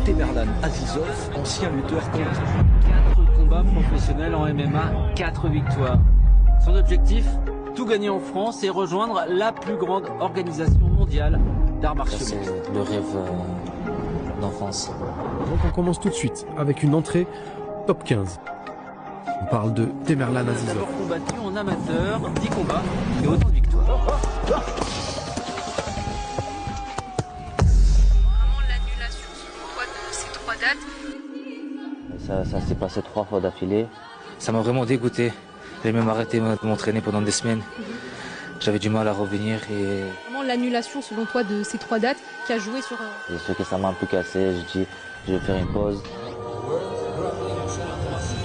Temerlan Azizov, ancien lutteur contre. 4 combats professionnels en MMA, 4 victoires. Son objectif, tout gagner en France et rejoindre la plus grande organisation mondiale d'arts martiaux. C'est le rêve d'enfance. Donc on commence tout de suite avec une entrée top 15. On parle de Temerlan Azizov. D'abord combattu en amateur, 10 combats et autant de victoires. Vraiment l'annulation selon toi de ces 3 dates? Ça s'est passé 3 fois d'affilée. Ça m'a vraiment dégoûté. J'ai même arrêté de m'entraîner pendant des semaines. J'avais du mal à revenir et... Vraiment l'annulation selon toi de ces 3 dates qui a joué sur... J'ai su que ça m'a un peu cassé, je dis je vais faire une pause.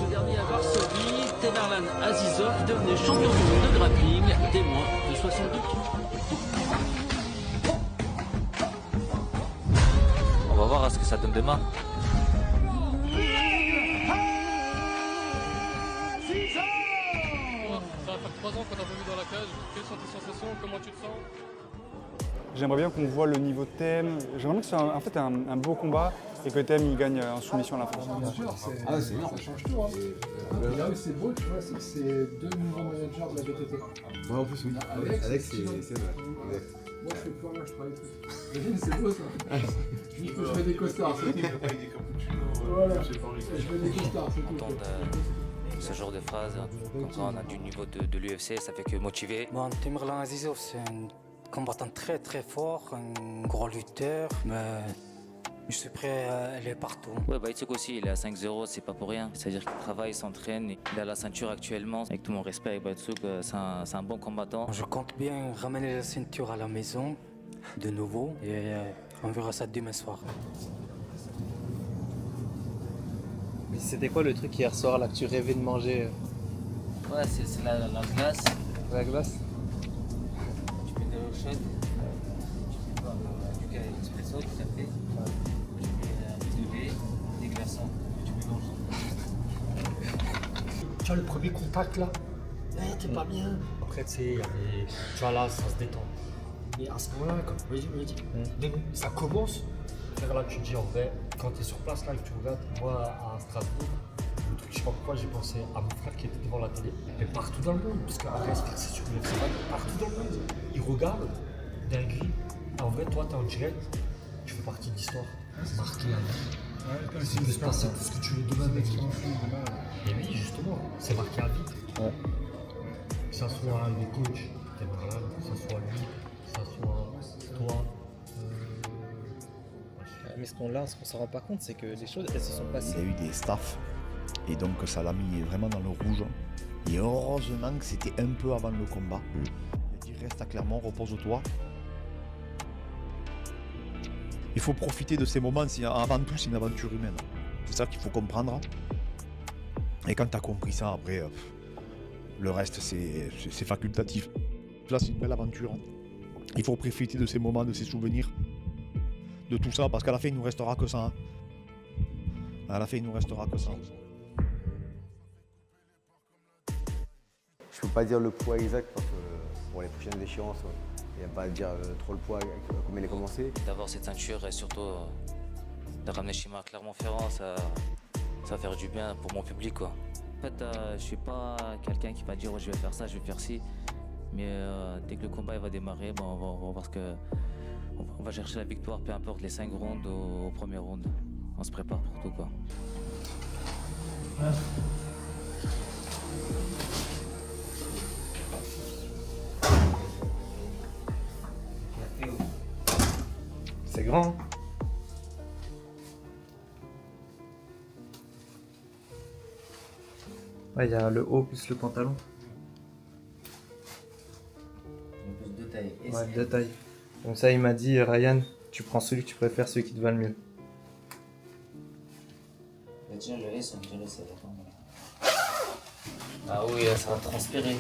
Le dernier à Varsovie, Temerlan Azizov devenait champion du monde de grappling dès moins de 62 kilos. On va voir ce que ça donne demain. Ça va faire 3 ans qu'on t'a pas vu dans la cage. Quelles sont tes sensations? Comment tu te sens? J'aimerais bien qu'on voit le niveau de TM. J'aimerais bien que ce soit en fait un beau combat et que TM il gagne en soumission à la fin. Bien sûr, c'est énorme. Ça change tout. Hein. Là où c'est beau, tu vois, c'est que c'est 2 nouveaux managers de la BTT. Ouais, en plus, oui. Alex c'est vrai. Exact. Moi, je fais plus rien, je travaille tout. Imagine, c'est beau ça. Je fais des costards, c'est tout. Voilà, je fais des costards, c'est tout. Entendre ce genre de phrases, quand on a du niveau de l'UFC, ça fait que motiver. Bon, Temerlan Azizov, c'est un combattant très très fort, un gros lutteur, mais je suis prêt à aller partout. Ouais, Baïtsouk aussi, il est à 5-0, c'est pas pour rien. C'est-à-dire qu'il travaille, il s'entraîne, il a la ceinture actuellement. Avec tout mon respect avec Baïtsouk, c'est un bon combattant. Je compte bien ramener la ceinture à la maison, de nouveau, et on verra ça demain soir. C'était quoi le truc hier soir là que tu rêvais de manger? Ouais, c'est la glace. La glace? Tu mets de l'eau chaude, tu mets du café espresso, du café, tu mets un petit lait, des glaçons, tu mélanges. Tu vois le premier contact là, t'es pas bien. Après tu sais, tu vois là, ça se détend. Et à ce moment-là, comme je dis, dès que ça commence, là tu te dis en vrai, quand t'es sur place là et que tu regardes, moi à Strasbourg, le truc, je sais pas pourquoi j'ai pensé à mon frère qui était devant la télé, mais partout dans le monde, parce qu'après c'est sur le festival, partout dans le monde, il regarde, dinguerie. En vrai, toi t'es en direct, tu fais partie de l'histoire, marqué à vie. Ouais, il peut se passer tout ce que tu veux demain, mec. Et oui, justement, c'est marqué à vie. Ouais. Que ça soit les coachs, t'es malade, que ça soit lui, que ça soit toi. Mais ce qu'on s'en rend pas compte, c'est que les choses, elles se sont passées. Il y a eu des staffs, et donc ça l'a mis vraiment dans le rouge. Et heureusement que c'était un peu avant le combat. Il a dit reste à Clermont, repose-toi. Il faut profiter de ces moments, avant tout c'est une aventure humaine. C'est ça qu'il faut comprendre. Et quand tu as compris ça, après, le reste c'est facultatif. Là c'est une belle aventure. Il faut profiter de ces moments, de ces souvenirs. De tout ça, parce qu'à la fin il nous restera que ça. Hein. À la fin il nous restera que ça. Je peux pas dire le poids exact parce que pour les prochaines échéances, il n'y a pas à dire trop le poids, combien il est commencé. D'avoir cette ceinture et surtout de ramener chez moi à Clermont-Ferrand, ça va faire du bien pour mon public, quoi. En fait, je suis pas quelqu'un qui va dire oh, je vais faire ça, je vais faire ci. Mais dès que le combat il va démarrer, on va voir ce que... On va chercher la victoire, peu importe les 5 rounds au premier round. On se prépare pour tout, quoi. C'est grand. Hein. Ouais, il y a le haut plus le pantalon. Plus de taille. Ouais, 2 tailles. Comme ça, il m'a dit, Ryan, tu prends celui que tu préfères, celui qui te va le mieux. Tiens, le S, on dirait ça. Ah oui, ça va transpirer.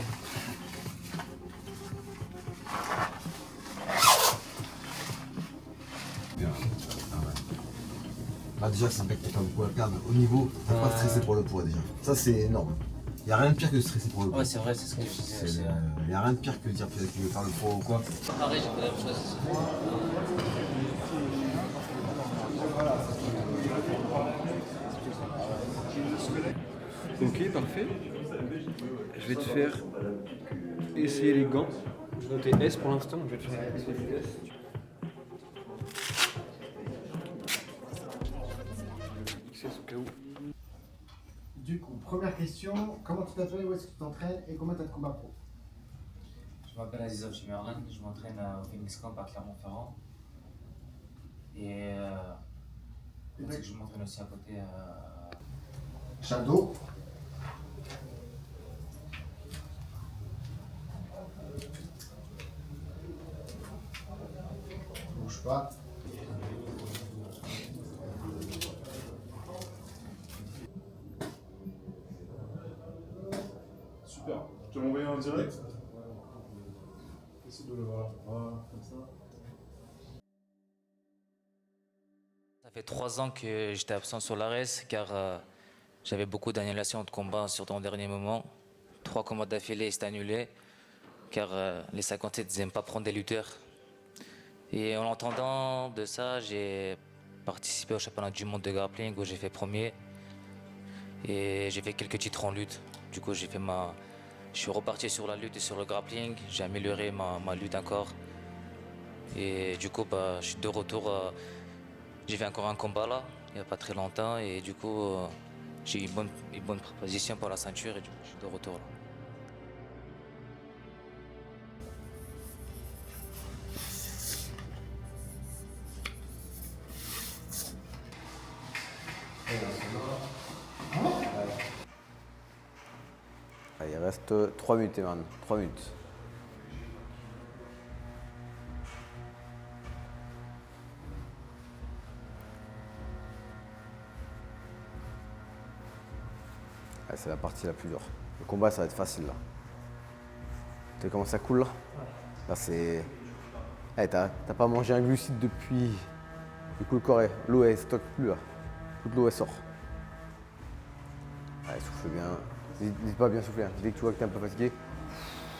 Bien. Ah, déjà, c'est un mec qui a pas beaucoup à perdre. Au niveau, t'as pas stressé pour le poids déjà. Ça, c'est énorme. Il n'y a rien de pire que de stresser pour le poids. Ouais, c'est vrai, c'est ce que je disais. Il n'y a rien de pire que de dire que tu veux faire le poids ou quoi. Pareil, j'ai fait la même chose. Ok, parfait. Je vais te faire essayer les gants. Je vais noter S pour l'instant, je vais te faire essayer les S. XS au cas où. Du coup, première question, comment tu t'entraînes, où est-ce que tu t'entraînes et combien tu as de combats pro? Je m'appelle Azizov Chimerlan, je m'entraîne au Phoenix Camp à Clermont-Ferrand. Et je m'entraîne aussi à côté Shadow. Bouge pas. Super. Tu vas m'envoyer en direct? Essaye de le voir. Voilà, comme ça. Ça fait 3 ans que j'étais absent sur l'ARES car j'avais beaucoup d'annulations de combats, surtout en dernier moment. 3 combats d'affilée étaient annulés car les 57 n'aiment pas prendre des lutteurs. Et en entendant de ça, j'ai participé au championnat du monde de grappling où j'ai fait premier. Et j'ai fait quelques titres en lutte. Du coup, je suis reparti sur la lutte et sur le grappling. J'ai amélioré ma lutte encore. Et du coup, je suis de retour. J'ai fait encore un combat là, il n'y a pas très longtemps. Et du coup, j'ai eu une bonne proposition pour la ceinture et du coup, je suis de retour là. Allez, il reste 3 minutes, Eman. 3 minutes. Allez, c'est la partie la plus dure. Le combat, ça va être facile là. Tu vois comment ça coule là? Là, c'est. Hey, t'as pas mangé un glucide depuis. Du coup, le corps, l'eau, elle stocke plus là. Toute l'eau, elle sort. Allez, souffle bien. N'hésite pas à bien souffler. Hein. Dès que tu vois que tu es un peu fatigué,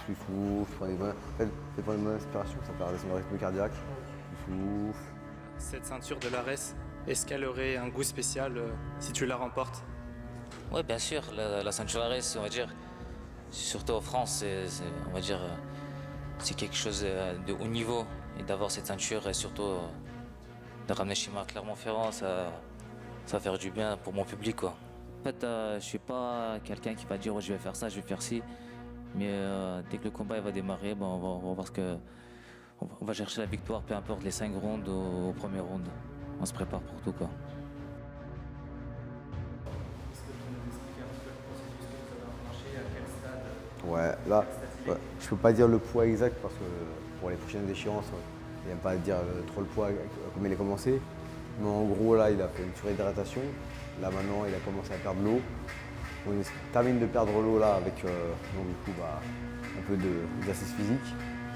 tu souffles, tu prends des bonnes inspirations, ça peut redescendre le rythme cardiaque. Tu souffles. Cette ceinture de l'ARES, est-ce qu'elle aurait un goût spécial si tu la remportes? Oui, bien sûr. La ceinture ARES, on va dire, surtout en France, on va dire, c'est quelque chose de haut niveau. Et d'avoir cette ceinture et surtout de ramener chez moi à Clermont-Ferrand, ça va faire du bien pour mon public, quoi. En fait, je suis pas quelqu'un qui va dire oh, je vais faire ça, je vais faire ci. Mais dès que le combat il va démarrer, on va voir on va chercher la victoire, peu importe les 5 rounds au premier round. On se prépare pour tout, quoi. Ouais, là, ouais, je peux pas dire le poids exact parce que pour les prochaines échéances, il n'aime pas dire trop le poids comme il est commencé. Mais en gros, là, il a fait une surhydratation. Là, maintenant, il a commencé à perdre l'eau. On termine de perdre l'eau là avec donc, du coup, un peu d'exercice physique.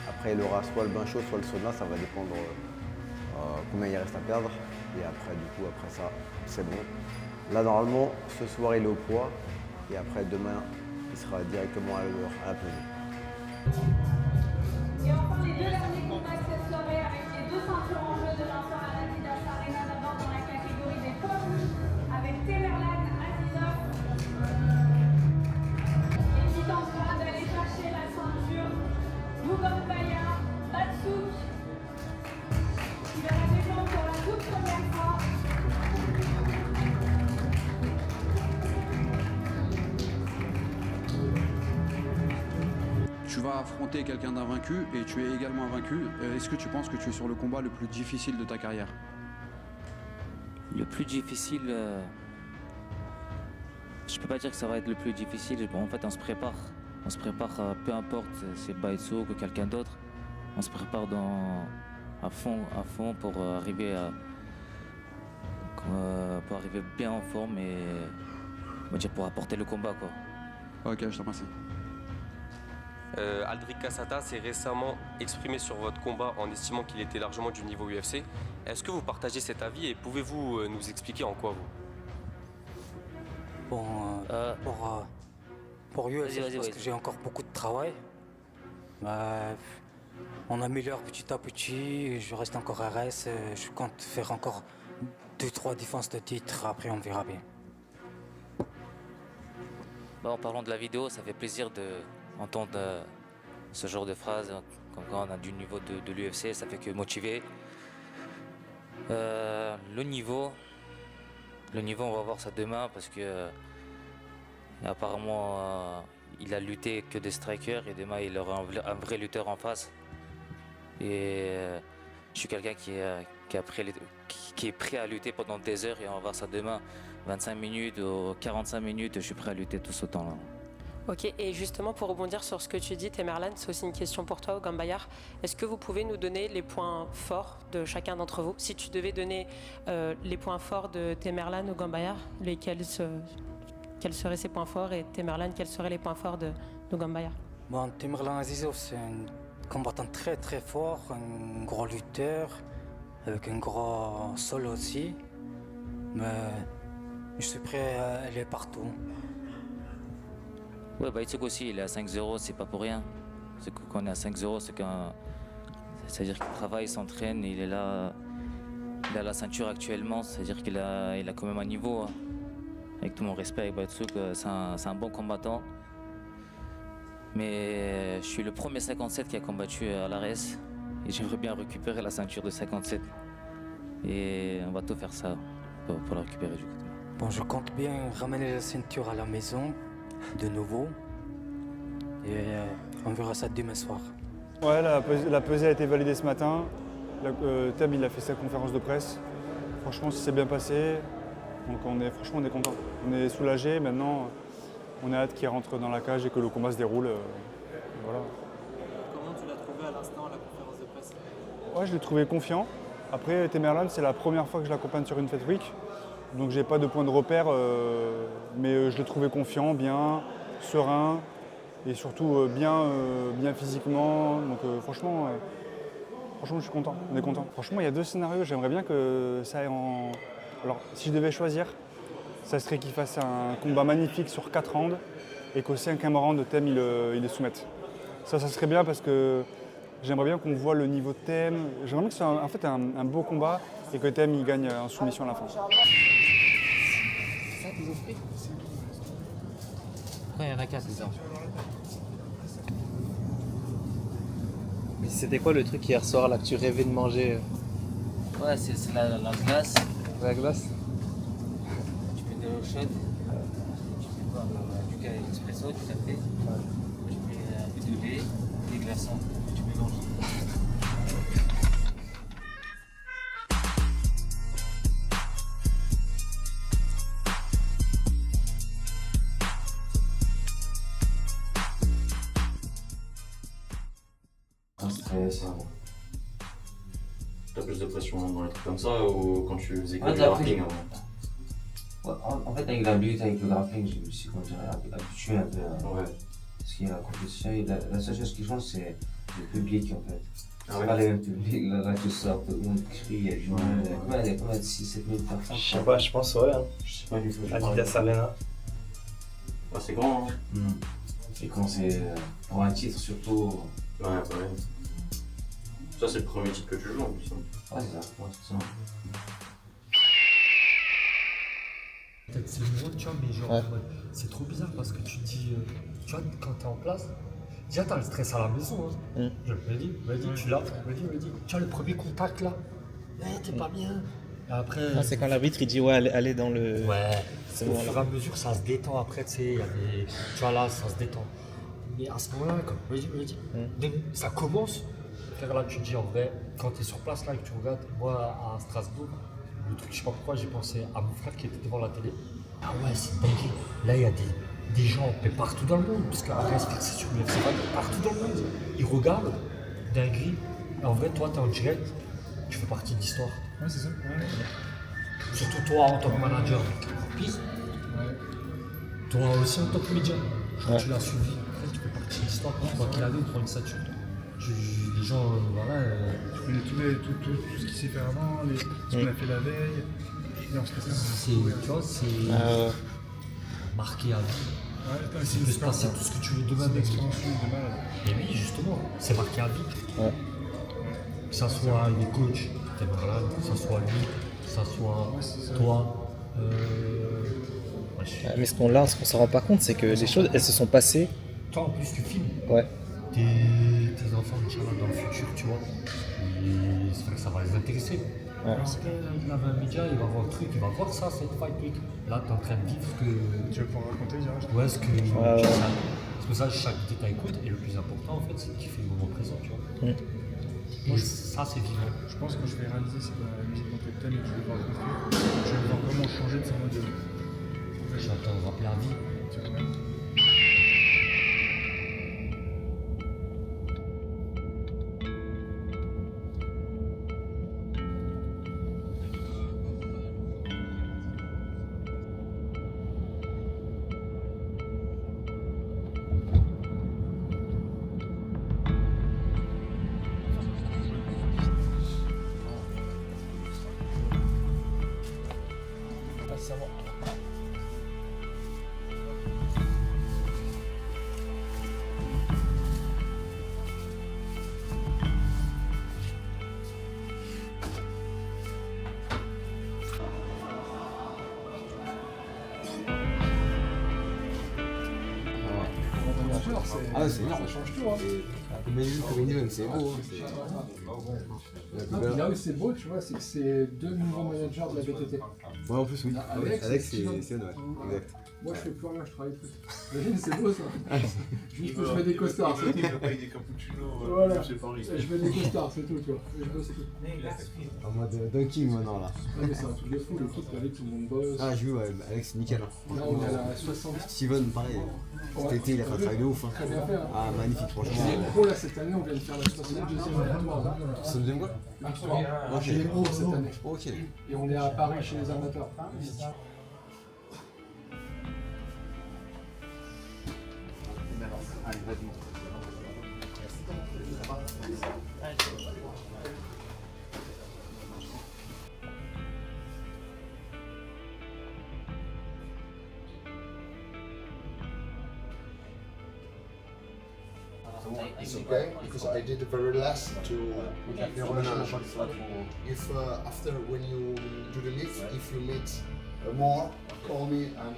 Après, il aura soit le bain chaud, soit le sauna, ça va dépendre combien il reste à perdre. Et après, du coup, après ça, c'est bon. Là, normalement, ce soir, il est au poids. Et après, demain, il sera directement à la pesée. Et enfin, les 2 derniers combats de cette soirée avec les 2 ceintures en jeu demain soir à l'Adidas Arena, d'abord dans la catégorie des pommes, avec Tamerlan, Azizov. Et qui tentera d'aller chercher la ceinture, Mugombaya, Batsouk, qui va la défendre pour la toute première fois. Tu vas affronter quelqu'un d'invaincu et tu es également invaincu. Est-ce que tu penses que tu es sur le combat le plus difficile de ta carrière? Le plus difficile, je peux pas dire que ça va être le plus difficile. En fait, on se prépare. On se prépare, peu importe si c'est Baïtso ou quelqu'un d'autre. On se prépare à fond pour arriver bien en forme et on va dire pour apporter le combat, quoi. Ok, je te remercie. Aldric Cassata s'est récemment exprimé sur votre combat en estimant qu'il était largement du niveau UFC. Est-ce que vous partagez cet avis et pouvez-vous nous expliquer en quoi vous? Bon, pour UFC, parce que j'ai encore beaucoup de travail. On améliore petit à petit, je reste encore RS, je compte faire encore 2-3 défenses de titre, après on verra bien. En parlant de la vidéo, ça fait plaisir d'entendre ce genre de phrases. Comme quand on a du niveau de l'UFC, ça fait que motiver. Le niveau, on va voir ça demain parce que apparemment il a lutté que des strikers et demain il aura un vrai lutteur en face. Et je suis quelqu'un qui est prêt à lutter pendant des heures et on va voir ça demain. 25 minutes ou 45 minutes, je suis prêt à lutter tout ce temps-là. Ok, et justement pour rebondir sur ce que tu dis, Tamerlan, c'est aussi une question pour toi, Ogan Bayar. Est-ce que vous pouvez nous donner les points forts de chacun d'entre vous? Si tu devais donner les points forts de Tamerlan, Ogan Bayar, quels seraient ses points forts, et Tamerlan, quels seraient les points forts d'Ogan Bayar? Bon, Tamerlan Azizov, c'est un combattant très très fort, un gros lutteur, avec un gros sol aussi. Mais je suis prêt à aller partout. Ouais, Baïtsouk aussi, il est à 5-0, c'est pas pour rien. C'est qu'on est à 5-0, c'est-à-dire qu'il travaille, il s'entraîne, il est là, il a la ceinture actuellement, c'est-à-dire qu'il a quand même un niveau. Hein. Avec tout mon respect avec Baïtsouk, c'est un bon combattant. Mais je suis le premier 57 qui a combattu à l'ARES et j'aimerais bien récupérer la ceinture de 57. Et on va tout faire ça pour la récupérer du coup. Bon, je compte bien ramener la ceinture à la maison, de nouveau. Et on verra ça demain soir. Ouais, la pesée a été validée ce matin. Thème, il a fait sa conférence de presse. Franchement, ça s'est bien passé. Donc franchement, on est content. On est soulagé. Maintenant, on a hâte qu'il rentre dans la cage et que le combat se déroule. Voilà. Comment tu l'as trouvé à l'instant, la conférence de presse? Ouais, je l'ai trouvé confiant. Après, Tamerlan, c'est la première fois que je l'accompagne sur une Fight Week. Donc j'ai pas de point de repère, mais je l'ai trouvé confiant, bien, serein et surtout bien physiquement. Donc franchement, je suis content, on est content. Franchement, il y a deux scénarios, j'aimerais bien que ça aille en... Alors si je devais choisir, ça serait qu'il fasse un combat magnifique sur 4 rounds et qu'au 5e round, Thème, il les soumette. Ça serait bien parce que j'aimerais bien qu'on voit le niveau de Thème. J'aimerais bien que ce soit en fait un beau combat et que Thème il gagne en soumission à la fin. Ouais, il y en a 4, c'est ça. Mais c'était quoi le truc hier soir là que tu rêvais de manger? Ouais, c'est la glace. La glace? Tu mets de l'eau chaude, tu mets quoi, du café expresso, du café, tu mets un peu de lait, des glaçons, tu mélanges. T'as plus de pression dans les trucs comme ça ou quand tu faisais que du grappling avant? Ouais, en fait, avec la lutte, avec le grappling, je me suis habitué un peu à ce qui est la compétition. Et la seule chose qui change, c'est le public en fait. C'est pas les mêmes publics, là tu sors, tout le monde crie, il y a du monde. Il y a combien de 6-7 000 personnes? Je sais pas, je pense ouais. Hein. Je sais pas du tout. Adidas Arena. Ouais, c'est grand. Hein. Et quand c'est pour un titre surtout. Ouais. Ça, c'est le premier titre que tu joues en plus. Ouais, c'est ça. Peut-être c'est le mot, tu vois, mais genre, c'est trop bizarre parce que tu dis, tu vois, quand t'es en place, déjà t'as le stress à la maison. Hein. Je me dis, tu l'as, me dis, tu as le premier contact là, t'es pas bien. Et après. C'est quand l'arbitre il dit, ouais, allez dans le. Ouais, au fur et à mesure, ça se détend. Après, tu sais, il y a des. Tu vois, là, ça se détend. Mais à ce moment-là, comme me dis, ça commence. Là, tu te dis en vrai, quand tu es sur place là et que tu regardes, moi à Strasbourg, le truc, je sais pas pourquoi, j'ai pensé à mon frère qui était devant la télé. Ah ouais, c'est dingue. Là, il y a des gens partout dans le monde, parce qu'après, c'est sur le festival, partout dans le monde. Ils regardent, dinguerie. En vrai, toi, tu es en direct, tu fais partie de l'histoire. Ouais, c'est ça. Ouais. Surtout toi en tant que manager, pire. Toi aussi en tant que média. Tu l'as suivi, après, tu fais partie de l'histoire. Toi qu'il avait, pour une statue. Les gens, voilà. Tu connais tout ce qui s'est fait avant, ce qu'on a fait la veille. Tu vois, c'est marqué à vie. Il peut se passer tout ce que tu veux demain. C'est l'expansion de mal. Et oui, justement, c'est marqué à vie. Que ça soit les coachs, que ça soit lui, que ça soit toi, Mais ce qu'on s'en rend pas compte, c'est que les choses, elles se sont passées. Toi, en plus, tu filmes. Ouais. Tes enfants, Inch'Allah, dans le futur, tu vois. Et c'est vrai que ça va les intéresser. Ouais. Parce que là, un média, il va voir le truc, il va voir ça, cette fight, truc. Là, t'es en train de vivre ce que. Tu vas pouvoir raconter direct. Ouais, ce que. Ouais. Parce que ça, chaque détail compte, et le plus important, en fait, c'est de kiffer le moment présent, tu vois. Et ça, c'est vivant. Je pense que quand je vais réaliser c'est la musique dans Top 10 et que je vais voir construire, je vais voir comment changer de son modèle. J'attends de rappeler la vie. Tu vois, même. Ah, c'est énorme. Ça change tout. Hein. C'est beau. Là où c'est beau, tu vois, c'est que c'est deux nouveaux managers de la BTT. Ouais, en plus, oui. Alex, c'est Steven. ouais. Exact. Moi, je fais plus rien, je travaille plus. Imagine, c'est beau ça. Juste que je mets des costards, c'est tout. Il a pas eu des cappuccinos Voilà. chez Paris. Je mets des costards, c'est tout, tu vois. Et je bosse, c'est tout. En mode dunking maintenant là. Ah, mais c'est un truc de fou, l'équipe, avec tout le monde bosse. Ah, j'ai vu, ouais, Alex, nickel. Là, on est à la 60. Steven, pareil. Cet été, il a fait un travail de ouf. Hein. Très bien fait. Hein. Ah, magnifique, franchement. Chez les pros, là, cette année, on vient de faire la 62e victoire. C'est le deuxième quoi Victoire. Chez les pros, cette année. Ok. Et on est à Paris chez les amateurs. Allez, vas-y. It's okay because I did the very last to if after when you do the lift, if you meet more, call me and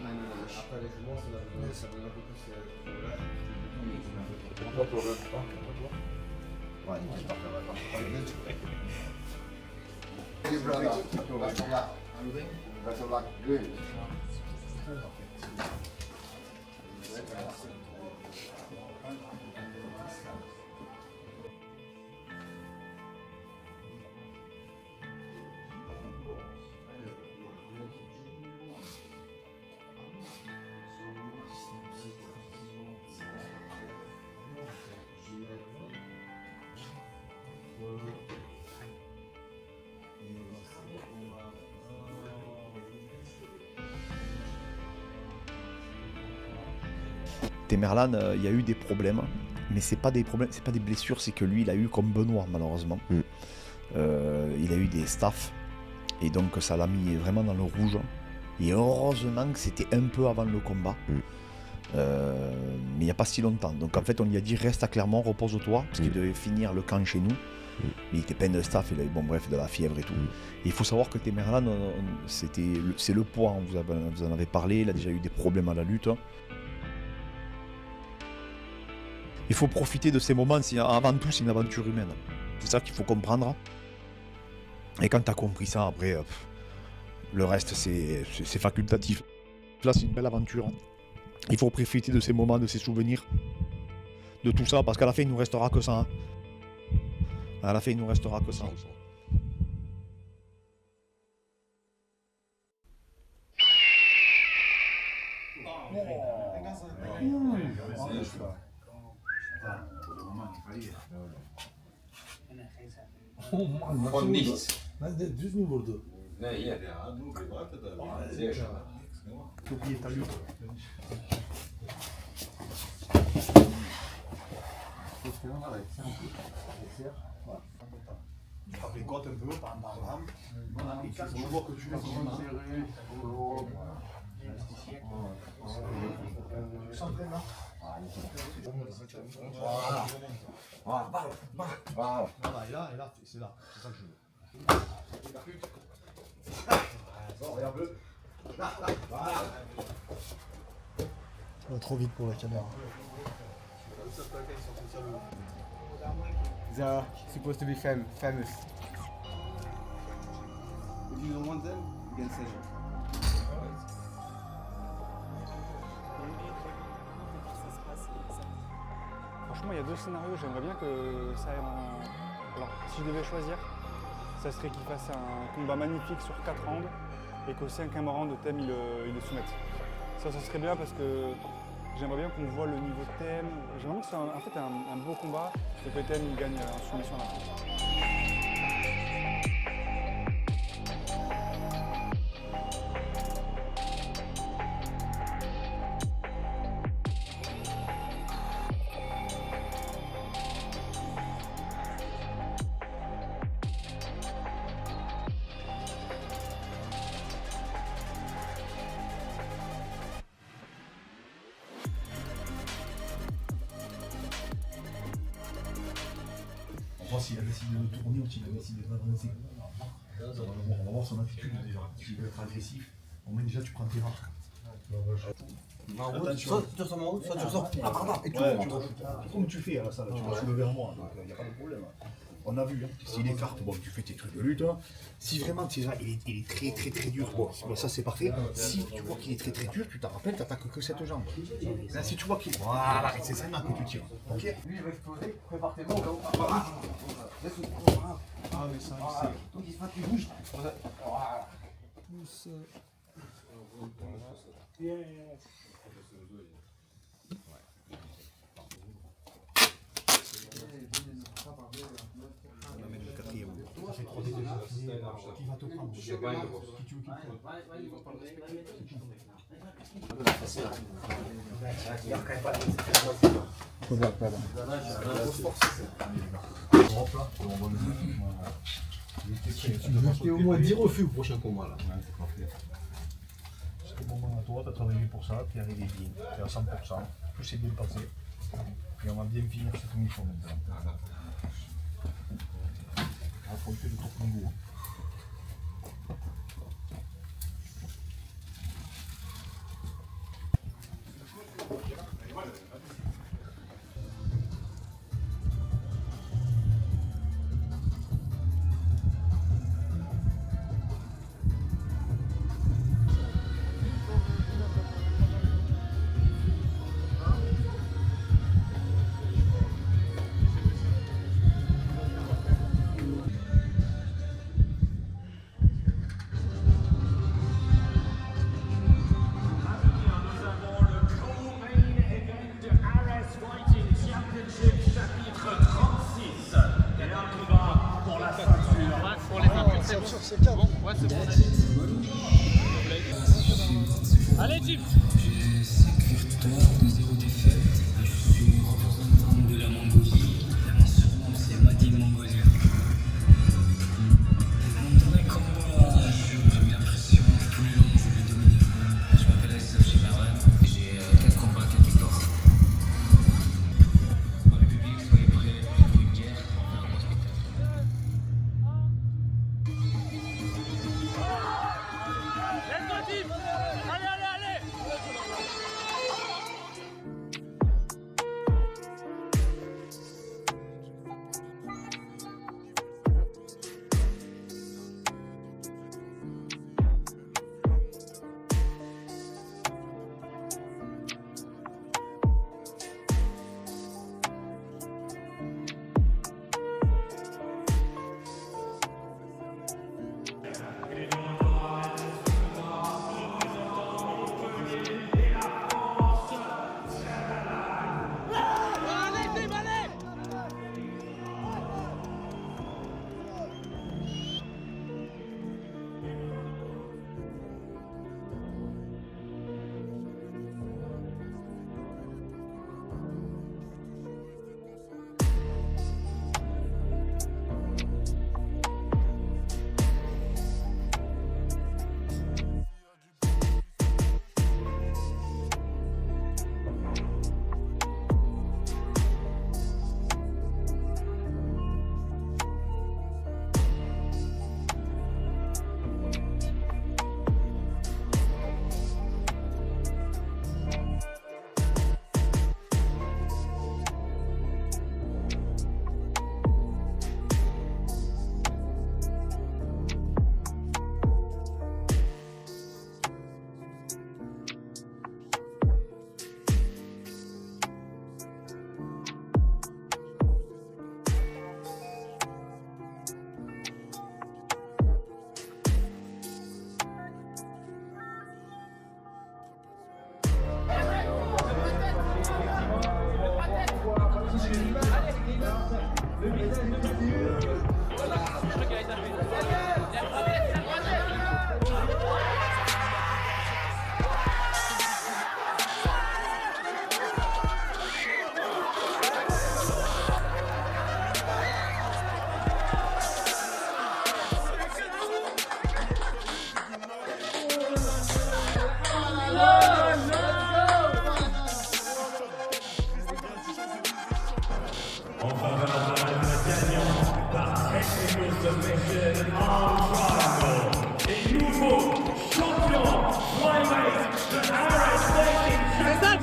Good. Temerlan, il y a eu des problèmes, mais c'est pas des problèmes, c'est pas des blessures, c'est que lui, il a eu comme Benoît malheureusement. Il a eu des staffs et donc ça l'a mis vraiment dans le rouge. Et heureusement que c'était un peu avant le combat, mais il n'y a pas si longtemps. Donc en fait, on lui a dit reste à Clermont, repose-toi, parce qu'il devait finir le camp chez nous. Mais il était plein de staff, il avait de la fièvre et tout. Et il faut savoir que Temerlan, c'est le poids, hein, vous en avez parlé, il a déjà eu des problèmes à la lutte. Il faut profiter de ces moments, avant tout c'est une aventure humaine. C'est ça qu'il faut comprendre. Et quand tu as compris ça, après, le reste c'est facultatif. Là c'est une belle aventure. Il faut profiter de ces moments, de ces souvenirs, de tout ça, parce qu'à la fin il nous restera que ça. Hein. À la fin il nous restera que ça. Von nichts. Ben düz mü vurdu? Ne iyi. Çok iyi tabii. Tu t'abricotes un peu, bam bam bam. Et quand tu vois que tu es Voilà, et là, c'est là, c'est ça que je veux. Bon, regarde-le. Ça va trop vite pour la caméra. They are supposed to be famous. If you don't want them, you can say Franchement, il y a deux scénarios. J'aimerais bien que ça aille en... Alors, si je devais choisir, ça serait qu'il fasse un combat magnifique sur 4 rounds et qu'au 5e round, Thème, il le soumette. Ça serait bien parce que j'aimerais bien qu'on voit le niveau de Thème. J'aimerais que ce soit en fait un beau combat et que Thème il gagne en soumission à la fin. S'il a décidé de tourner ou s'il a décidé d'avancer. On va voir son attitude déjà. S'il veut être agressif, au moins déjà tu prends tes marques. Soit tu ressors. Et tu comme tu fais à la salle, tu vas soulever en moi, donc il n'y a pas de problème. On a vu, s'il écarte, bon, tu fais tes trucs de lutte. Si vraiment tu es là, il est très dur, bon, ça c'est parfait. Si tu vois qu'il est très dur, tu t'en rappelles, tu n'attaques que cette jambe. Là, si tu vois qu'il. Voilà, c'est ça que tu tires. Ok. Lui, il va exploser, prépare tes mots. Ah, mais ça, donc il se fait, tu bouges. Voilà. Pousse. On amène le 4e. Ça fait 3 déjà. Qui va te prendre? Qui tu veux qu'il prenne? Et au moins 10 refus au prochain combat là. C'est bon moment à toi, tu as travaillé pour ça, tu es arrivé bien, tu es à 100%, tout s'est bien passé. Et on va bien finir cette mission maintenant. On va affronter le top niveau. C'est bon, ouais, c'est bon. Allez, Jim. J'ai 5 victoires, 0 défaite. Je suis représentant de la Mongolie. Mon surnom c'est Madi Mongolien. Mon dernier combat, je mis la pression tout le long, je l'ai dominé. Je m'appelle Aziz Chimaran et j'ai 4 combats, 4 victoires. Pour le public, soyez prêts pour une guerre, pour faire un bon spectacle. Allez, allez, allez.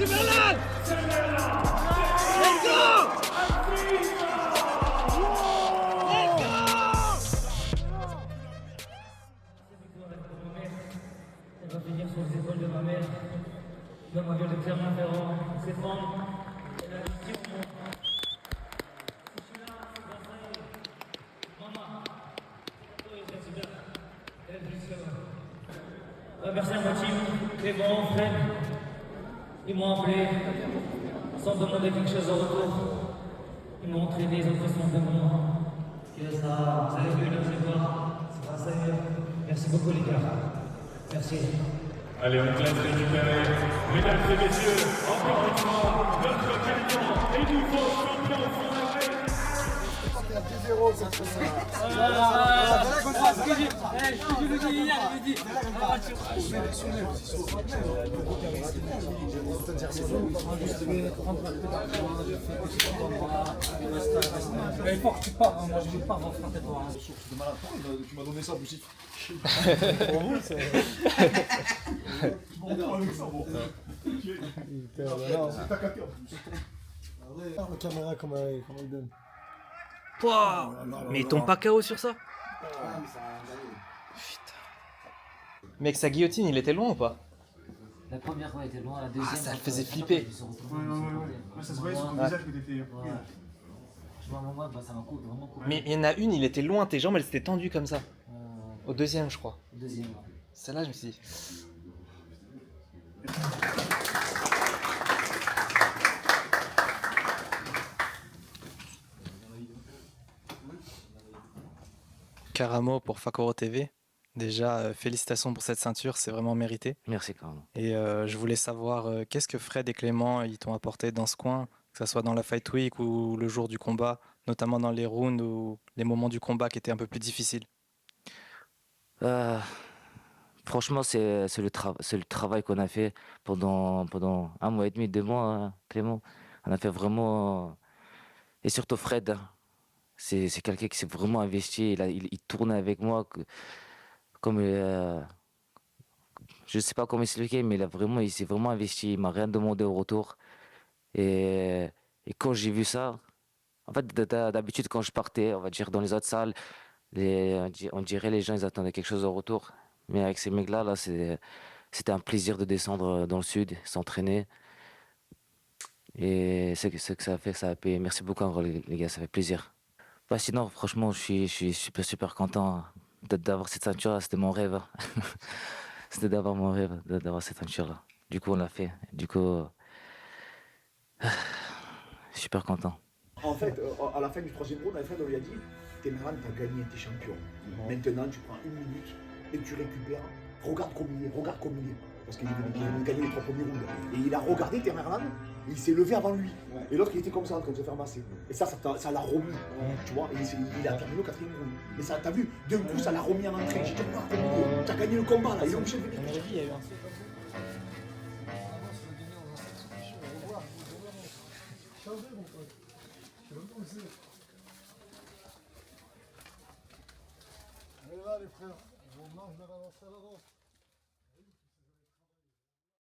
Timberland! Let's go! Elle va finir sur les épaules de ma mère. Dans ma gueule de Clermont-Ferrand, ses femmes. Elle a dit au monde. Je suis là, c'est Marseille. Maman, toi, il est bien. Elle est juste là. Merci à ma team, les bons, Fred. Ils m'ont appelé sans demander quelque chose en retour. Ils m'ont entraîné, ils ont pris soin de moi. Que ça, vous avez vu, là, c'est pas. C'est grâce à eux. Merci beaucoup, les gars. Merci. Allez, on te laisse récupérer. Mesdames et messieurs, encore une fois, notre gagnant et nouveau champion français. Il y a 2-0, ça se passe. Je le dis hier, je le dis. Mais il faut que tu pars, moi je veux pas m'affronter toi. Tu m'as donné ça, Boussif. Pour vous, c'est. Bon, avec ça, bon. C'est ta caté en plus. La caméra, comment il donne. Pouah. Mais il tombe pas KO sur ça? Mec, sa guillotine, il était loin ou pas? La première fois, elle était loin, la deuxième. Ah, ça le faisait flipper. Ouais, ça se voyait sur ton visage que t'étais. Je vois un moment, ça m'a vraiment coupé. Mais il y en a une, il était loin, tes jambes elles s'étaient tendues comme ça. Au deuxième, je crois. Au deuxième. Celle-là, je me suis dit. Karamo pour Fakoro TV. Déjà, félicitations pour cette ceinture, c'est vraiment mérité. Merci Karamo. Et je voulais savoir qu'est-ce que Fred et Clément ils t'ont apporté dans ce coin, que ce soit dans la Fight Week ou le jour du combat, notamment dans les rounds ou les moments du combat qui étaient un peu plus difficiles. Franchement, c'est le travail qu'on a fait pendant 1 mois et demi, 2 mois, hein, Clément. On a fait vraiment. Et surtout Fred, hein. C'est quelqu'un qui s'est vraiment investi. Il tournait avec moi comme. Je ne sais pas comment expliquer, mais il s'est vraiment investi. Il m'a rien demandé au retour. Et quand j'ai vu ça, en fait, d'habitude, quand je partais, on va dire dans les autres salles, on dirait les gens ils attendaient quelque chose au retour. Mais avec ces mecs-là, c'était un plaisir de descendre dans le sud, s'entraîner. Et ce que ça a payé. Merci beaucoup encore les gars, ça fait plaisir. Bah, sinon, franchement, je suis super content d'avoir cette ceinture-là. C'était mon rêve. C'était d'avoir mon rêve, d'avoir cette ceinture-là. Du coup, on l'a fait. Du coup, super content. En fait, à la fin du 3e round, Alfred, on lui a dit Temeran, t'as gagné, t'es champion. Maintenant, tu prends 1 minute et tu récupères. Regarde comme il est. Parce qu'il a gagné les 3 premiers rounds. Et il a regardé Temeran, il s'est levé avant lui. Ouais. Et l'autre, il était comme ça, en train de se faire masser. Et ça l'a remis. Tu vois, et il a terminé le 4e round. Et ça, t'as vu, d'un coup, ça l'a remis en entrée. J'ai dit, regarde comme il est. T'as gagné le combat, là. Il est obligé de venir. Il y a eu un Allez là les frères, on mange de la